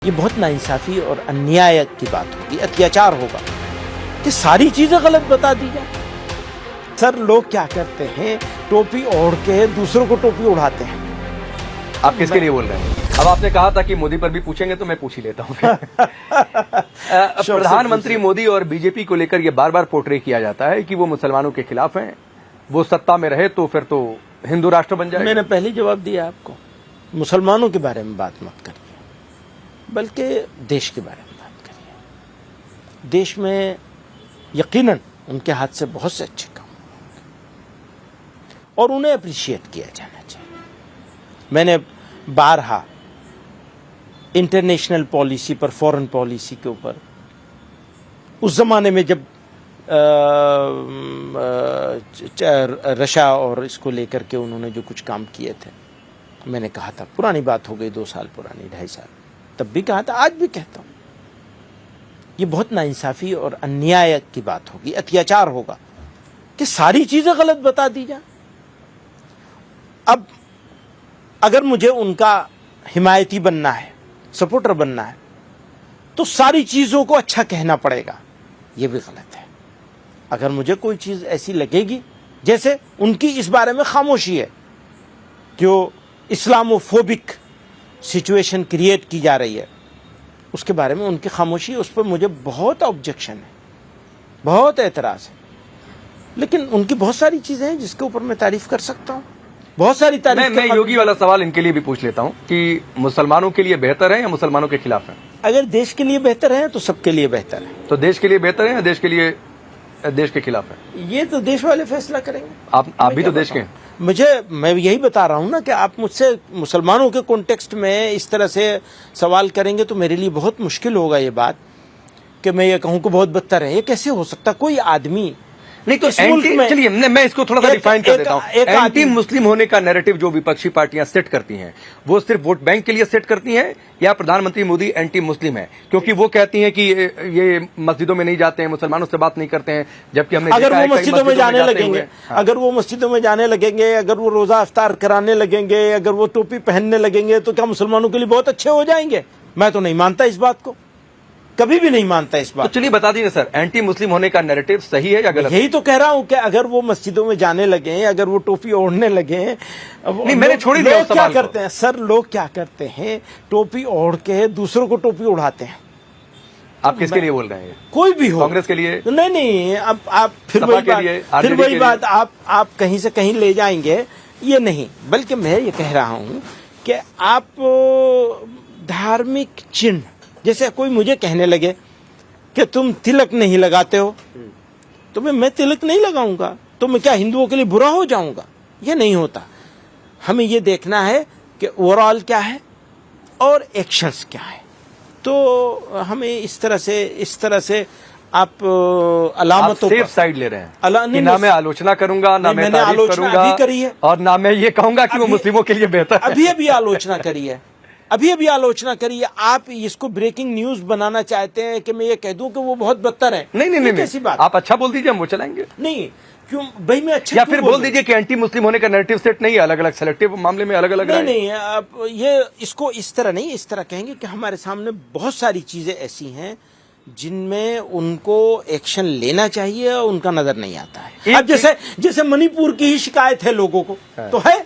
ये बहुत नाइंसाफी और अन्याय की बात होगी, अत्याचार होगा कि सारी चीजें गलत बता दी जाए। सर, लोग क्या करते हैं, टोपी ओढ़ के दूसरों को टोपी उड़ाते हैं। आप किसके लिए बोल रहे हैं? अब आपने कहा था कि मोदी पर भी पूछेंगे तो मैं पूछ ही लेता हूँ। प्रधानमंत्री मोदी और बीजेपी को लेकर यह बार बार पोर्ट्रे किया जाता है कि वो मुसलमानों के खिलाफ हैं, वो सत्ता में रहे तो फिर तो हिंदू राष्ट्र बन जाएगा। मैंने पहले जवाब दिया आपको, मुसलमानों के बारे में बात मत करिए, बल्कि देश के बारे में बात करिए। देश में यकीनन उनके हाथ से बहुत से अच्छे काम और उन्हें अप्रिशिएट किया जाना चाहिए। मैंने बारहा इंटरनेशनल पॉलिसी पर, फॉरेन पॉलिसी के ऊपर, उस जमाने में जब रशिया और इसको लेकर के उन्होंने जो कुछ काम किए थे, मैंने कहा था, पुरानी बात हो गई, 2 साल पुरानी, 2.5 साल, तब भी कहा था, आज भी कहता हूं, ये बहुत नाइंसाफी और अन्याय की बात होगी, अत्याचार होगा कि सारी चीजें गलत बता दी जाए। अब अगर मुझे उनका हिमायती बनना है, सपोर्टर बनना है, तो सारी चीजों को अच्छा कहना पड़ेगा, यह भी गलत है। अगर मुझे कोई चीज ऐसी लगेगी, जैसे उनकी इस बारे में खामोशी है, जो इस्लामोफोबिक सिचुएशन क्रिएट की जा रही है, उसके बारे में उनकी खामोशी, उस पर मुझे बहुत ऑब्जेक्शन है, बहुत एतराज है। लेकिन उनकी बहुत सारी चीजें हैं जिसके ऊपर मैं तारीफ कर सकता हूं, बहुत सारी तारीफ। मैं योगी वाला सवाल इनके लिए भी पूछ लेता हूं कि मुसलमानों के लिए बेहतर है या मुसलमानों के खिलाफ है? अगर देश के लिए बेहतर है तो सबके लिए बेहतर है। तो देश के लिए बेहतर है या देश के खिलाफ है? ये तो देश वाले फैसला करेंगे। आप भी तो देश के हैं। मैं यही बता रहा हूं ना कि आप मुझसे मुसलमानों के कॉन्टेक्स्ट में इस तरह से सवाल करेंगे तो मेरे लिए बहुत मुश्किल होगा ये बात कि मैं ये कहूं कि बहुत बदतर है। ये कैसे हो सकता? कोई आदमी नहीं तो चलिए मैं इसको थोड़ा सा डिफाइन कर देता हूं। एंटी मुस्लिम होने का नैरेटिव जो विपक्षी पार्टियां सेट करती हैं, वो सिर्फ वोट बैंक के लिए सेट करती हैं या प्रधानमंत्री मोदी एंटी मुस्लिम है? क्योंकि वो कहती हैं कि ये मस्जिदों में नहीं जाते हैं, मुसलमानों से बात नहीं करते हैं, जबकि हमने अगर वो मस्जिदों में जाने लगेंगे, अगर वो मस्जिदों में जाने लगेंगे, अगर वो रोजा इफ्तार कराने लगेंगे, अगर वो टोपी पहनने लगेंगे, तो क्या मुसलमानों के लिए बहुत अच्छे हो जाएंगे? मैं तो नहीं मानता इस बात को, कभी भी नहीं मानता इस बात। तो चलिए बता दीजिए सर, एंटी मुस्लिम होने का नैरेटिव सही है या गलत? यही तो कह रहा हूं कि अगर वो मस्जिदों में जाने लगे, अगर वो टोपी ओढ़ने लगे, नहीं मैंने छोड़ी दिया। लोग क्या करते हैं सर, लोग क्या करते हैं, टोपी ओढ़ के दूसरों को टोपी उड़ाते हैं। आप किसके लिए बोल रहे हैं? कोई भी हो, कांग्रेस के लिए? नहीं, अब आप फिर वही बात आप कहीं से कहीं ले जाएंगे, ये नहीं। बल्कि मैं ये कह रहा हूं कि आप धार्मिक चिन्ह, जैसे कोई मुझे कहने लगे कि तुम तिलक नहीं लगाते हो, तो मैं तिलक नहीं लगाऊंगा, तो मैं क्या हिंदुओं के लिए बुरा हो जाऊंगा? ये नहीं होता। हमें ये देखना है कि ओवरऑल क्या है और एक्शंस क्या है। तो हमें इस तरह से आप अलामतों सेफ साइड ले रहे हैं कि ना मैं आलोचना करूंगा, ना मैं तारीफ करूंगा, अभी करी है, और ना मैं ये कहूंगा कि वो मुस्लिमों के लिए बेहतर है। अभी आलोचना करी है, अभी आलोचना करिए। आप इसको ब्रेकिंग न्यूज बनाना चाहते हैं कि मैं ये कह दूं कि वो बहुत बदतर है। नहीं, कैसी बात? आप अच्छा बोल दीजिए, हम वो चलाएंगे। नहीं, क्यों भाई, मैं अच्छा, या फिर बोल दीजिए कि एंटी मुस्लिम होने का नैरेटिव सेट नहीं है, अलग अलग सेलेक्टिव मामले में अलग अलग नहीं, आप ये इसको इस तरह नहीं, इस तरह कहेंगे कि हमारे सामने बहुत सारी चीजें ऐसी हैं जिनमें उनको एक्शन लेना चाहिए और उनका नजर नहीं आता है। अब जैसे मणिपुर की ही शिकायत है लोगों को, तो है,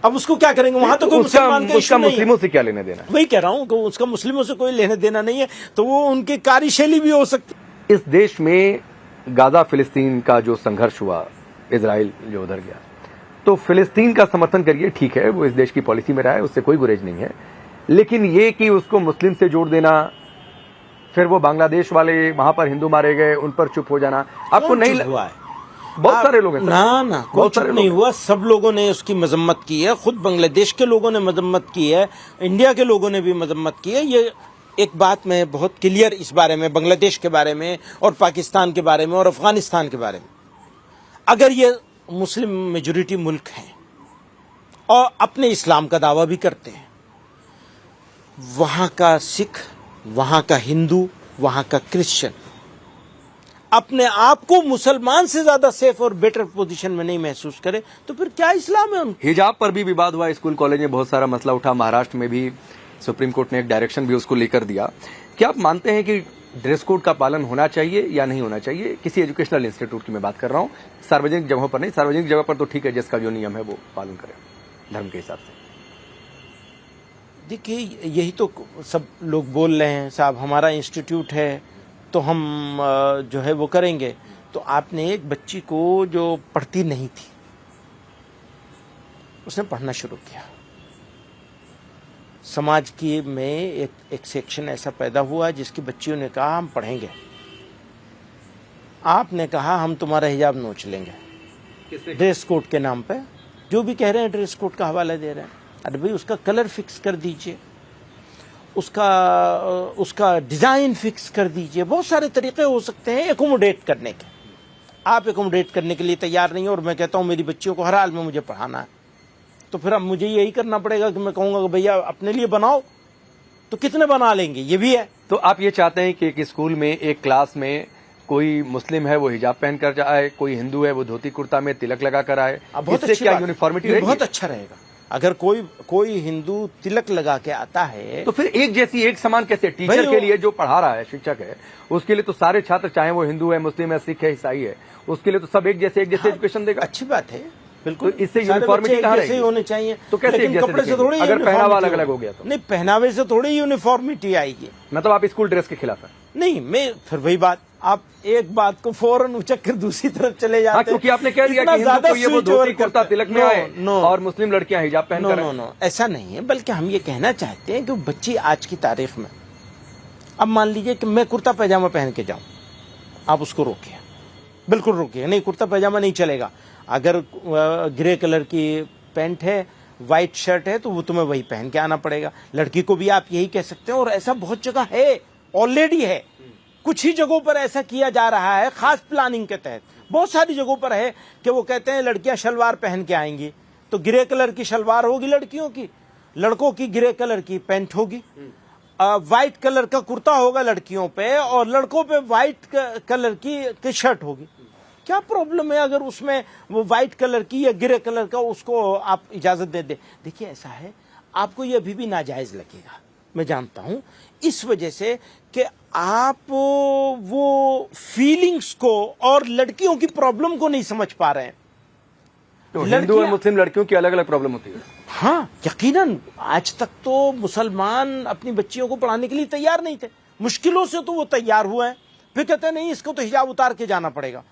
अब उसको क्या करेंगे? वहां तो कोई मुसलमान का इश्यू नहीं है। मुस्लिमों से क्या लेने देना? वही कह रहा हूं कि उसका मुस्लिमों से कोई लेने देना नहीं है, तो वो उनकी कार्यशैली भी हो सकती। इस देश में गाजा फिलिस्तीन का जो संघर्ष हुआ, इजराइल जो उधर गया, तो फिलिस्तीन का समर्थन करिए, ठीक है, वो इस देश की पॉलिसी में रहा है, उससे कोई गुरेज नहीं है। लेकिन ये कि उसको मुस्लिम से जोड़ देना, फिर वो बांग्लादेश वाले वहां पर हिंदू मारे गए, उन पर चुप हो जाना, आपको नहीं हुआ है? बहुत सारे लोग हैं ना कोई चुप नहीं हुआ, सब लोगों ने उसकी मजम्मत की है। खुद बांग्लादेश के लोगों ने मजम्मत की है, इंडिया के लोगों ने भी मजम्मत की है। ये एक बात मैं बहुत क्लियर इस बारे में, बांग्लादेश के बारे में और पाकिस्तान के बारे में और अफगानिस्तान के बारे में, अगर ये मुस्लिम मेजॉरिटी मुल्क हैं और अपने इस्लाम का दावा भी करते हैं, वहां का सिख, वहां का हिंदू, वहां का क्रिश्चियन अपने आप को मुसलमान से ज्यादा सेफ और बेटर पोजीशन में नहीं महसूस करे तो फिर क्या इस्लाम है उनका? हिजाब पर भी विवाद हुआ, स्कूल कॉलेज में बहुत सारा मसला उठा, महाराष्ट्र में भी सुप्रीम कोर्ट ने एक डायरेक्शन भी उसको लेकर दिया। क्या आप मानते हैं कि ड्रेस कोड का पालन होना चाहिए या नहीं होना चाहिए? किसी एजुकेशनल इंस्टीट्यूट की मैं बात कर रहा हूं, सार्वजनिक जगहों पर नहीं। सार्वजनिक जगह पर तो ठीक है, जिसका जो नियम है वो पालन करें धर्म के हिसाब से। देखिए, यही तो सब लोग बोल रहे हैं, साहब हमारा इंस्टीट्यूट है तो हम जो है वो करेंगे। तो आपने एक बच्ची को जो पढ़ती नहीं थी, उसने पढ़ना शुरू किया। समाज की में एक सेक्शन ऐसा पैदा हुआ जिसकी बच्चियों ने कहा हम पढ़ेंगे। आपने कहा हम तुम्हारा हिजाब नोच लेंगे ड्रेस कोड के नाम पे। जो भी कह रहे हैं ड्रेस कोड का हवाला दे रहे हैं। अरे भाई, उसका कलर फिक्स कर दीजिए, उसका डिजाइन फिक्स कर दीजिए। बहुत सारे तरीके हो सकते हैं एकोमोडेट करने के। आप एकोमोडेट करने के लिए तैयार नहीं हो और मैं कहता हूं मेरी बच्चियों को हर हाल में मुझे पढ़ाना है, तो फिर अब मुझे यही करना पड़ेगा कि मैं कहूंगा कि भैया अपने लिए बनाओ। तो कितने बना लेंगे, ये भी है। तो आप ये चाहते हैं कि एक स्कूल में, एक क्लास में कोई मुस्लिम है वो हिजाब पहन कर आए, कोई हिंदू है वो धोती कुर्ता में तिलक लगा कर आए। बहुत इससे अच्छी क्या बात, यूनिफॉर्मिटी ये रहेगी? बहुत अच्छा रहेगा। अगर कोई हिंदू तिलक लगा के आता है तो फिर एक जैसी एक समान कैसे? टीचर के लिए जो पढ़ा रहा है, शिक्षक है, उसके लिए तो सारे छात्र, चाहे वो हिंदू है, मुस्लिम है, सिख है, ईसाई है, उसके लिए तो सब एक जैसे एजुकेशन देगा। अच्छी बात है, बिल्कुल। तो इससे यूनिफॉर्मिटी कहाँ रहेगी? होने चाहिए। तो कैसे लेकिन कपड़े से थोड़ी अगर पहनावा अलग अलग हो गया तो? नहीं, पहनावे से थोड़ी यूनिफॉर्मिटी आएगी। मतलब आप स्कूल ड्रेस के खिलाफ हैं? नहीं, मैं फिर वही बात, आप एक बात को फौरन उचक कर दूसरी तरफ चले जाते हैं। क्योंकि आपने कह दिया कि हिंदू को ये वो धोती कुर्ता तिलक में आए और मुस्लिम लड़कियां हिजाब पहन कर आए। नो, ऐसा नहीं है। बल्कि हम ये कहना चाहते हैं कि बच्ची आज की तारीख में, अब मान लीजिए कि मैं कुर्ता पैजामा पहन के जाऊं, आप उसको रोकिए, बिल्कुल रोकिए। नहीं, कुर्ता पैजामा नहीं चलेगा। अगर ग्रे कलर की पैंट है, व्हाइट शर्ट है, तो वो तुम्हें वही पहन के आना पड़ेगा। लड़की को भी आप यही कह सकते हैं, और ऐसा बहुत जगह है, ऑलरेडी है। कुछ ही जगहों पर ऐसा किया जा रहा है, खास प्लानिंग के तहत। बहुत सारी जगहों पर है कि वो कहते हैं लड़कियां शलवार पहन के आएंगी, तो ग्रे कलर की शलवार होगी लड़कियों की, लड़कों की ग्रे कलर की पैंट होगी, व्हाइट कलर का कुर्ता होगा लड़कियों पे, और लड़कों पे व्हाइट कलर की शर्ट होगी। क्या प्रॉब्लम है अगर उसमें वो व्हाइट कलर की या ग्रे कलर का उसको आप इजाजत दे दे? देखिए, ऐसा है, आपको ये अभी भी नाजायज लगेगा, मैं जानता हूं, इस वजह से कि आप वो फीलिंग्स को और लड़कियों की प्रॉब्लम को नहीं समझ पा रहे हैं। तो हिंदू और मुस्लिम लड़कियों की अलग अलग प्रॉब्लम होती है। हाँ, यकीनन। आज तक तो मुसलमान अपनी बच्चियों को पढ़ाने के लिए तैयार नहीं थे। मुश्किलों से तो वो तैयार हुए हैं, फिर कहते हैं नहीं, इसको तो हिजाब उतार के जाना पड़ेगा,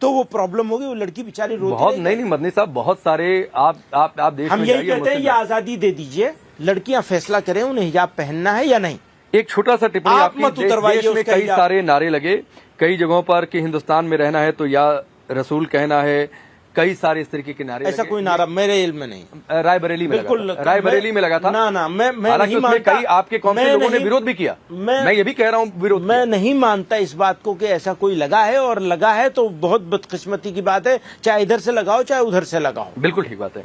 तो वो प्रॉब्लम होगी। वो लड़की बेचारी रोती बहुत नहीं मदनी साहब, बहुत सारे आप देश हम में यही कहते हैं, ये आजादी दे दीजिए, लड़कियां फैसला करें उन्हें हिजाब पहनना है या नहीं। एक छोटा सा टिप्पणी आप आपकी। मत उतरवाइए देश में उसका कई सारे नारे लगे कई जगहों पर कि हिंदुस्तान में रहना है तो या रसूल कहना है, कई सारे इस तरीके के नारे ऐसा लगे। कोई नारा मेरे इल्म में नहीं। रायबरेली में बिल्कुल, लगा था। रायबरेली में लगा था। ना, मैं हालांकि नहीं उसमें मानता। कई आपके कौम के लोगों ने विरोध भी किया। मैं ये भी कह रहा हूँ विरोध मैं नहीं मानता इस बात को कि ऐसा कोई लगा है, और लगा है तो बहुत बदकिस्मती की बात है। चाहे इधर से लगाओ चाहे उधर से लगाओ। बिल्कुल ठीक बात है।